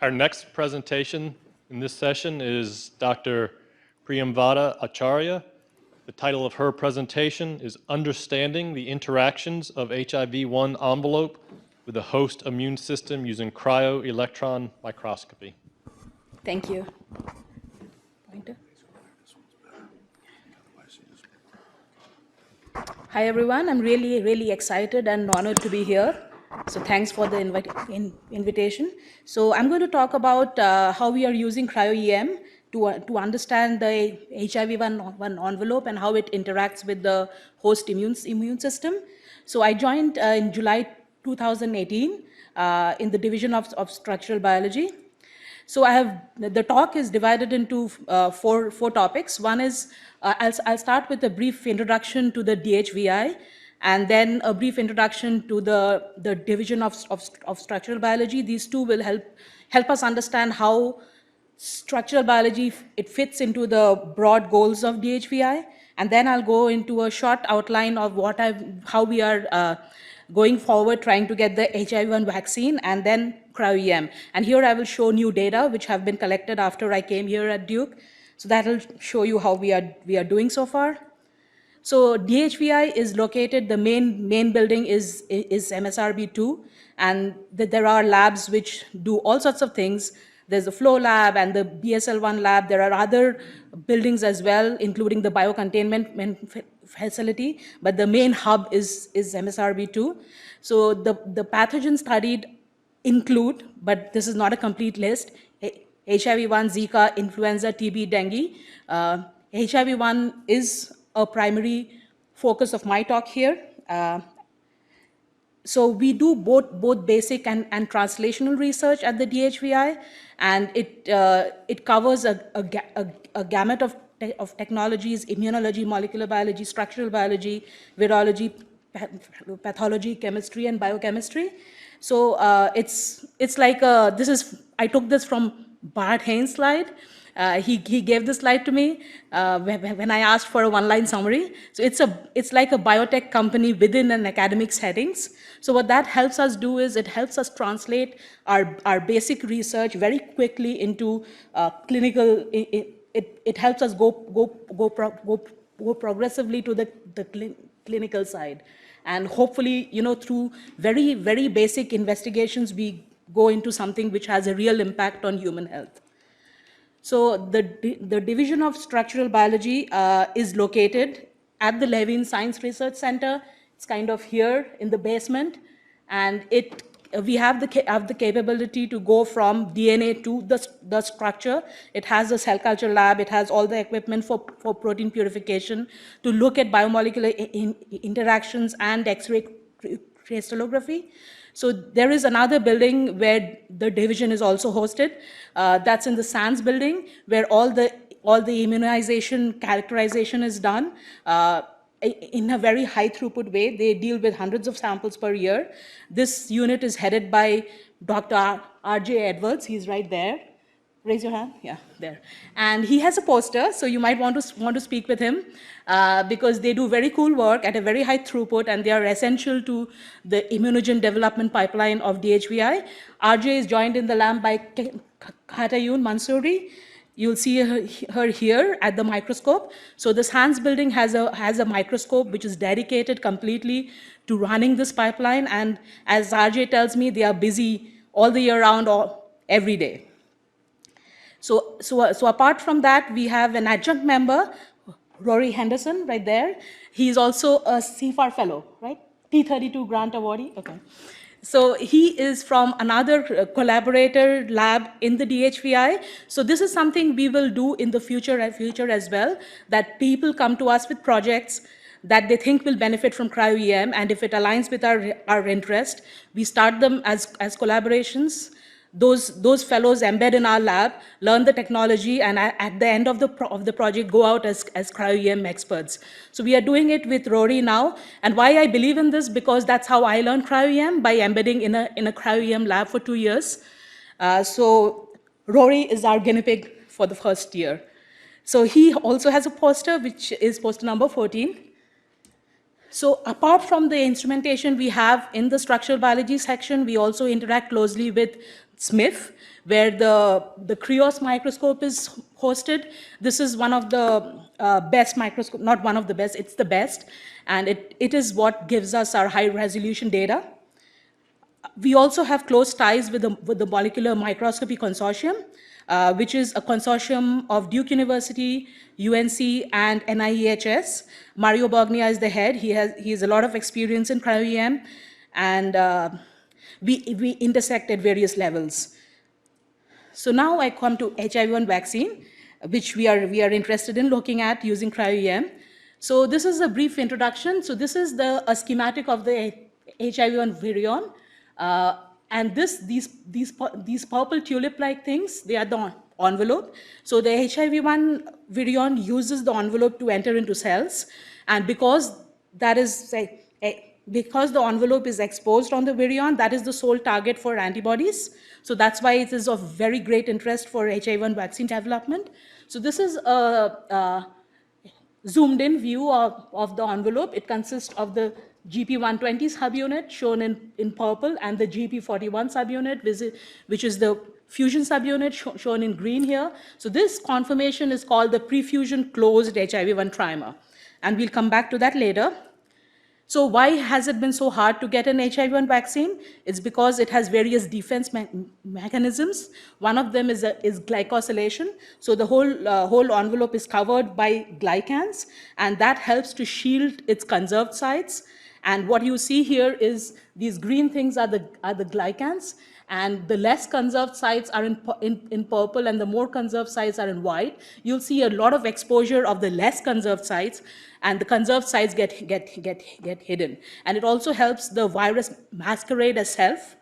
Our next presentation in this session is Dr. Priyamvada Acharya. The title of her presentation is Understanding the Interactions of HIV-1 Envelope with the Host Immune System Using Cryo-Electron Microscopy. Thank you. Pointer. Hi, everyone. I'm really excited and honored to be here. So thanks for the invitation. So I'm going to talk about how we are using cryo-EM to understand the HIV-1 envelope and how it interacts with the host immune system. So I joined in July 2018 in the Division of Structural Biology. So the talk is divided into four topics. One is, I'll start with a brief introduction to the DHVI, and then a brief introduction to the Division of Structural Biology. These two will help us understand how structural biology, it fits into the broad goals of DHVI. And then I'll go into a short outline of how we are going forward trying to get the HIV-1 vaccine, and then cryo-EM. And here I will show new data which have been collected after I came here at Duke. So that will show you how we are doing so far. So DHVI is located, the main building is MSRB2, and there are labs which do all sorts of things. There's the flow lab and the BSL-1 lab. There are other buildings as well, including the biocontainment facility, but the main hub is MSRB2. So the pathogens studied include, but this is not a complete list, HIV-1, Zika, influenza, TB, dengue. HIV-1 is a primary focus of my talk here. So we do both basic and translational research at the DHVI, and it covers a gamut of technologies: immunology, molecular biology, structural biology, virology, pathology, chemistry, and biochemistry. So it's like I took this from Bart Haynes' slide. He gave this slide to me when I asked for a one-line summary. So it's like a biotech company within an academic settings. So what that helps us do is it helps us translate our basic research very quickly into clinical. It helps us go progressively to the clinical side, and hopefully, through very basic investigations, we go into something which has a real impact on human health. So the Division of Structural Biology is located at the Levine Science Research Center. It's kind of here in the basement, and we have the capability to go from DNA to the structure. It has a cell culture lab. It has all the equipment for protein purification to look at biomolecular interactions and X-ray crystallography. So there is another building where the division is also hosted. That's in the SANS building, where all the immunization characterization is done in a very high throughput way. They deal with hundreds of samples per year. This unit is headed by Dr. R.J. Edwards. He's right there. Raise your hand. Yeah, there. And he has a poster, so you might want to speak with him because they do very cool work at a very high throughput, and they are essential to the immunogen development pipeline of DHVI. RJ is joined in the lab by Khatayun Mansouri. You'll see her here at the microscope. So this SANS building has a microscope which is dedicated completely to running this pipeline. And as RJ tells me, they are busy all the year round, every day. So apart from that, we have an adjunct member, Rory Henderson, right there. He's also a CFAR fellow, right? T32 grant awardee. Okay. So he is from another collaborator lab in the DHVI. So this is something we will do in the future as well, that people come to us with projects that they think will benefit from cryo-EM, and if it aligns with our interest, we start them as collaborations. Those fellows embed in our lab, learn the technology, and at the end of the project, go out as cryo-EM experts. So we are doing it with Rory now. And why I believe in this, because that's how I learned cryo-EM, by embedding in a cryo-EM lab for 2 years. So Rory is our guinea pig for the first year. So he also has a poster, which is poster number 14. So apart from the instrumentation we have in the structural biology section, we also interact closely with SMIF, where the Krios microscope is hosted. This is one of the best microscope, not one of the best, it's the best, and it is what gives us our high resolution data. We also have close ties with the Molecular Microscopy Consortium, which is a consortium of Duke University, UNC, and NIEHS. Mario Bognia is the head. He has a lot of experience in cryo-EM, and we intersect at various levels. So now I come to HIV-1 vaccine, which we are interested in looking at using cryo-EM. So this is a brief introduction. So this is a schematic of the HIV-1 virion. And these purple tulip-like things, they are the envelope. So the HIV-1 virion uses the envelope to enter into cells. And because that is, because the envelope is exposed on the virion, that is the sole target for antibodies. So that's why it is of very great interest for HIV-1 vaccine development. So this is a zoomed in view of the envelope. It consists of the GP120 subunit shown in purple and the GP41 subunit, which is the fusion subunit shown in green here. So this conformation is called the prefusion closed HIV-1 trimer. And we'll come back to that later. So why has it been so hard to get an HIV-1 vaccine? It's because it has various defense mechanisms. One of them is glycosylation. So the whole envelope is covered by glycans, and that helps to shield its conserved sites. And what you see here is these green things are the glycans, and the less conserved sites are in purple, and the more conserved sites are in white. You'll see a lot of exposure of the less conserved sites, and the conserved sites get hidden. And it also helps the virus masquerade as self.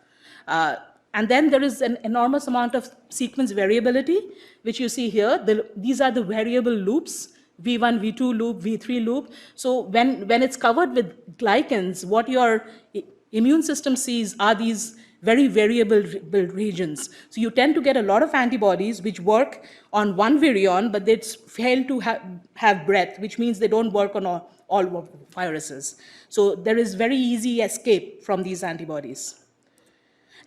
And then there is an enormous amount of sequence variability, which you see here. These are the variable loops, V1, V2 loop, V3 loop. So when it's covered with glycans, what your immune system sees are these very variable regions. So you tend to get a lot of antibodies which work on one virion, but they fail to have breadth, which means they don't work on all viruses. So there is very easy escape from these antibodies.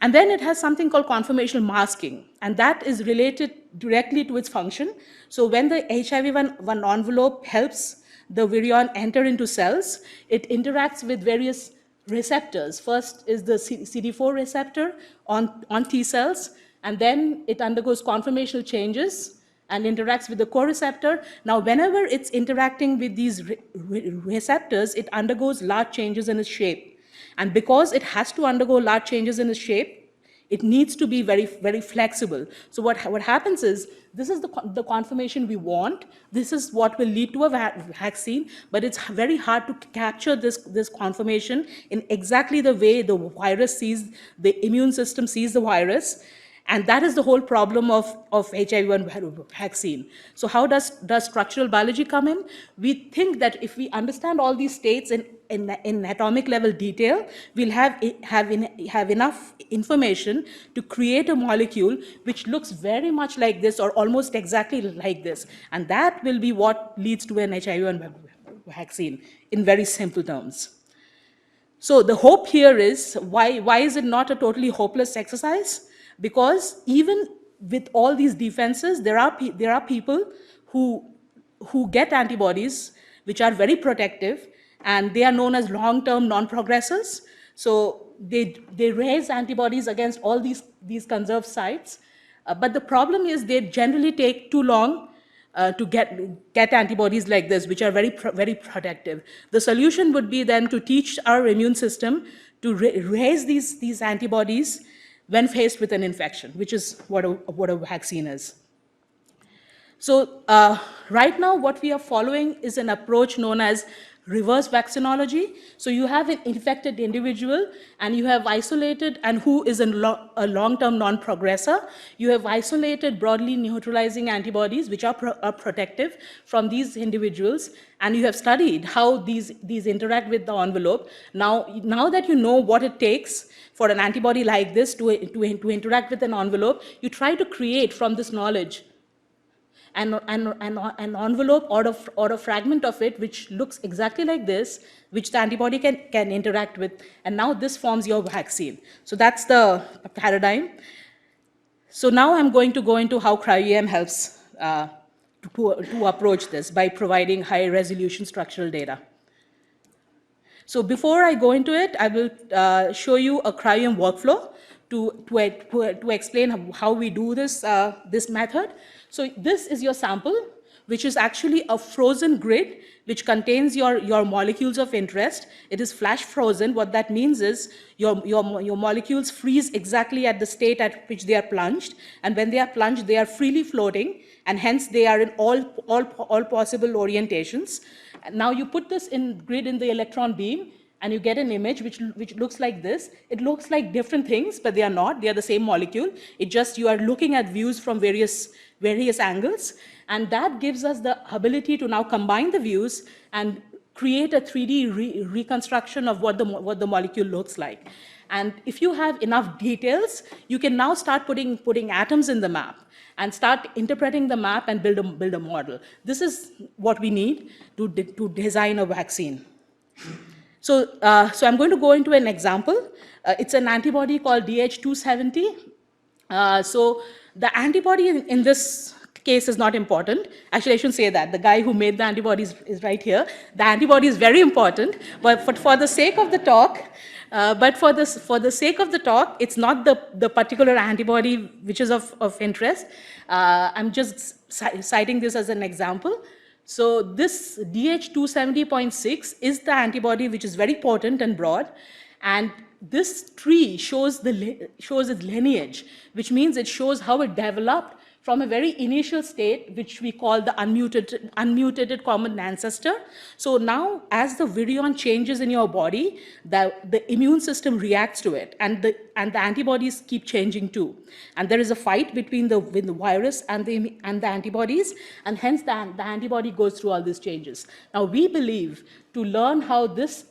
And then it has something called conformational masking, and that is related directly to its function. So when the HIV-1 envelope helps the virion enter into cells, it interacts with various receptors. First is the CD4 receptor on T cells, and then it undergoes conformational changes and interacts with the co-receptor. Now, whenever it's interacting with these receptors, it undergoes large changes in its shape. And because it has to undergo large changes in its shape, it needs to be very, very flexible. So what happens is, this is the conformation we want. This is what will lead to a vaccine, but it's very hard to capture this conformation in exactly the way the virus sees, the immune system sees the virus. And that is the whole problem of HIV-1 vaccine. So how does structural biology come in? We think that if we understand all these states in atomic level detail, we'll have enough information to create a molecule which looks very much like this or almost exactly like this. And that will be what leads to an HIV-1 vaccine in very simple terms. So the hope here is, why is it not a totally hopeless exercise? Because even with all these defenses, there are people who get antibodies which are very protective, and they are known as long-term non-progressors. So they raise antibodies against all these conserved sites, but the problem is they generally take too long to get antibodies like this, which are very protective. The solution would be then to teach our immune system to raise these antibodies when faced with an infection, which is what a vaccine is. So right now, what we are following is an approach known as reverse vaccinology. So you have an infected individual, and you have isolated, and who is a long-term non-progressor. You have isolated broadly neutralizing antibodies, which are protective from these individuals, and you have studied how these interact with the envelope. Now that you know what it takes for an antibody like this to interact with an envelope, you try to create from this knowledge an envelope or a fragment of it which looks exactly like this, which the antibody can interact with, and now this forms your vaccine. So that's the paradigm. So now I'm going to go into how cryo-EM helps to approach this by providing high-resolution structural data. So before I go into it, I will show you a cryo-EM workflow to explain how we do this, this method. So this is your sample, which is actually a frozen grid which contains your molecules of interest. It is flash frozen. What that means is your molecules freeze exactly at the state at which they are plunged. And when they are plunged, they are freely floating, and hence they are in all possible orientations. Now you put this in grid in the electron beam, and you get an image which looks like this. It looks like different things, but they are not. They are the same molecule. It just, you are looking at views from various angles. And that gives us the ability to now combine the views and create a 3D reconstruction of what the molecule looks like. And if you have enough details, you can now start putting atoms in the map and start interpreting the map and build a model. This is what we need to design a vaccine. So I'm going to go into an example. It's an antibody called DH270. So the antibody in this case is not important. Actually, I shouldn't say that. The guy who made the antibodies is right here. The antibody is very important, but for the sake of the talk, it's not the particular antibody which is of interest. I'm just citing this as an example. So this DH270.6 is the antibody which is very potent and broad, and this tree shows its lineage, which means it shows how it developed from a very initial state, which we call the unmutated common ancestor. So now, as the virion changes in your body, the immune system reacts to it, and the antibodies keep changing too. And there is a fight between the virus and the antibodies, and hence the antibody goes through all these changes. Now, we believe to learn how this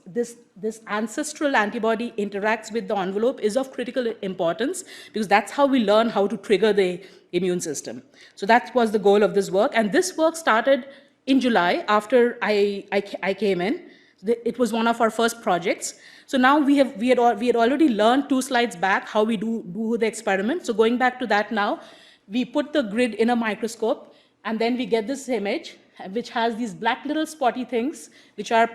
ancestral antibody interacts with the envelope is of critical importance, because that's how we learn how to trigger the immune system. So that was the goal of this work, and this work started in July after I came in. It was one of our first projects. So now we had already learned 2 slides back how we do the experiment. So going back to that now, we put the grid in a microscope, and then we get this image, which has these black little spotty things, which are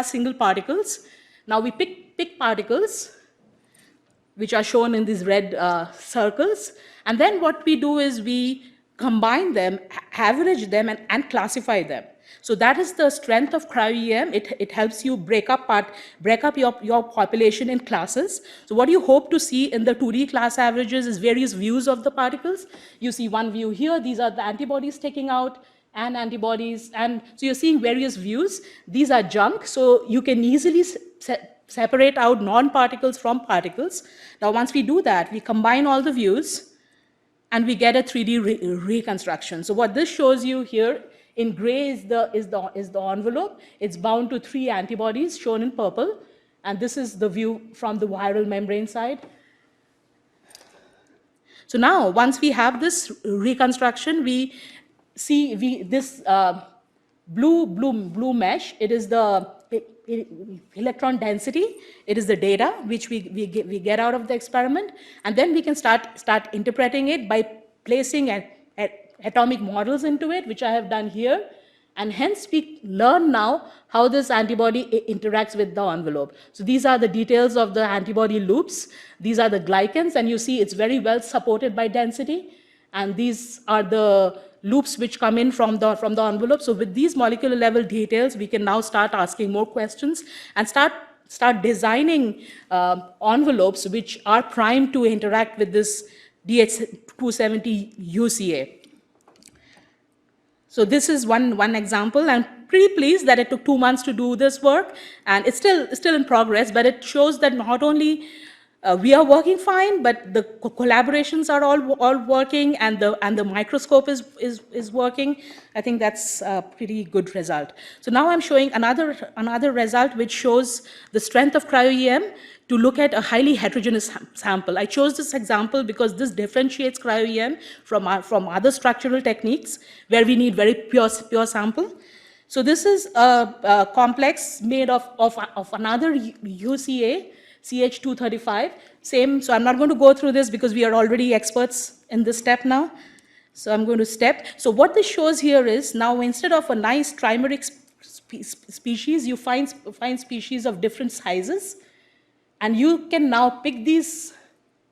single particles. Now we pick particles, which are shown in these red circles. And then what we do is we combine them, average them, and classify them. So that is the strength of cryo-EM. It helps you break up your population in classes. So what you hope to see in the 2D class averages is various views of the particles. You see one view here. These are the antibodies taking out, and antibodies. And so you're seeing various views. These are junk, so you can easily separate out non-particles from particles. Now, once we do that, we combine all the views, and we get a 3D reconstruction. So what this shows you here in gray is the envelope. It's bound to 3 antibodies shown in purple, and this is the view from the viral membrane side. So now, once we have this reconstruction, we see this blue mesh. It is the electron density. It is the data which we get out of the experiment, and then we can start interpreting it by placing atomic models into it, which I have done here, and hence we learn now how this antibody interacts with the envelope. So these are the details of the antibody loops. These are the glycans, and you see it's very well supported by density, and these are the loops which come in from the envelope. So with these molecular level details, we can now start asking more questions and start designing envelopes which are primed to interact with this DH270 UCA. So this is one example. I'm pretty pleased that it took 2 months to do this work, and it's still in progress, but it shows that not only we are working fine, but the collaborations are all working, and the microscope is working. I think that's a pretty good result. So now I'm showing another result which shows the strength of cryo-EM to look at a highly heterogeneous sample. I chose this example because this differentiates cryo-EM from other structural techniques where we need very pure sample. So this is a complex made of another UCA, CH235, Same, so I'm not going to go through this because we are already experts in this step now. So I'm going to step. So what this shows here is now instead of a nice trimeric species, you find species of different sizes. And you can now pick these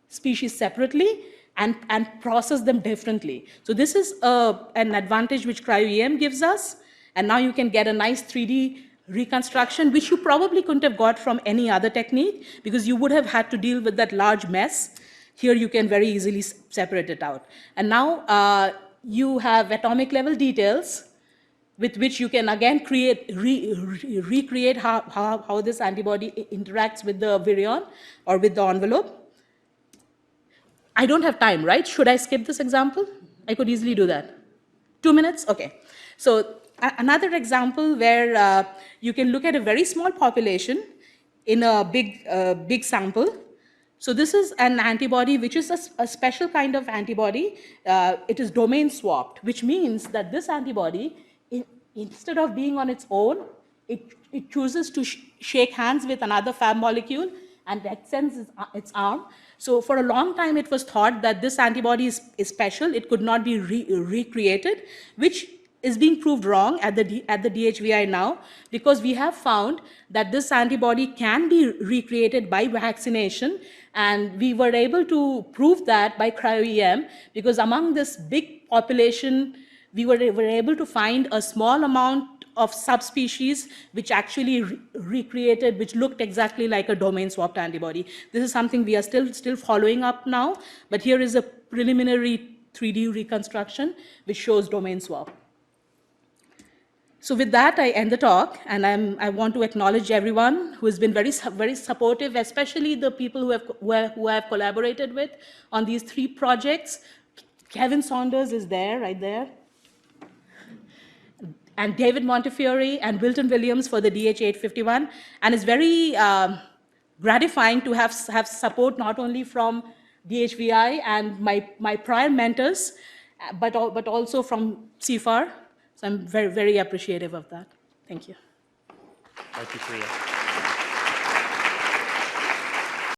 species separately and process them differently. So this is an advantage which cryo-EM gives us. And now you can get a nice 3D reconstruction, which you probably couldn't have got from any other technique because you would have had to deal with that large mess. Here you can very easily separate it out. And now you have atomic level details with which you can again recreate how this antibody interacts with the virion or with the envelope. I don't have time, right? Should I skip this example? I could easily do that. 2 minutes? Okay. So another example where you can look at a very small population in a big sample. So this is an antibody which is a special kind of antibody. It is domain swapped, which means that this antibody, instead of being on its own, it chooses to shake hands with another Fab molecule and extends its arm. So for a long time, it was thought that this antibody is special. It could not be recreated, which is being proved wrong at the DHVI now, because we have found that this antibody can be recreated by vaccination. And we were able to prove that by cryo-EM, because among this big population, we were able to find a small amount of subspecies which actually recreated, which looked exactly like a domain-swapped antibody. This is something we are still following up now, but here is a preliminary 3D reconstruction which shows domain swap. So with that, I end the talk, and I want to acknowledge everyone who has been very supportive, especially the people who have collaborated with on these 3 projects. Kevin Saunders is there, right there. And David Montefiore and Wilton Williams for the DH851. And it's very gratifying to have support not only from DHVI and my prior mentors, but also from CIFAR. So I'm very, very appreciative of that. Thank you. Thank you, Priya.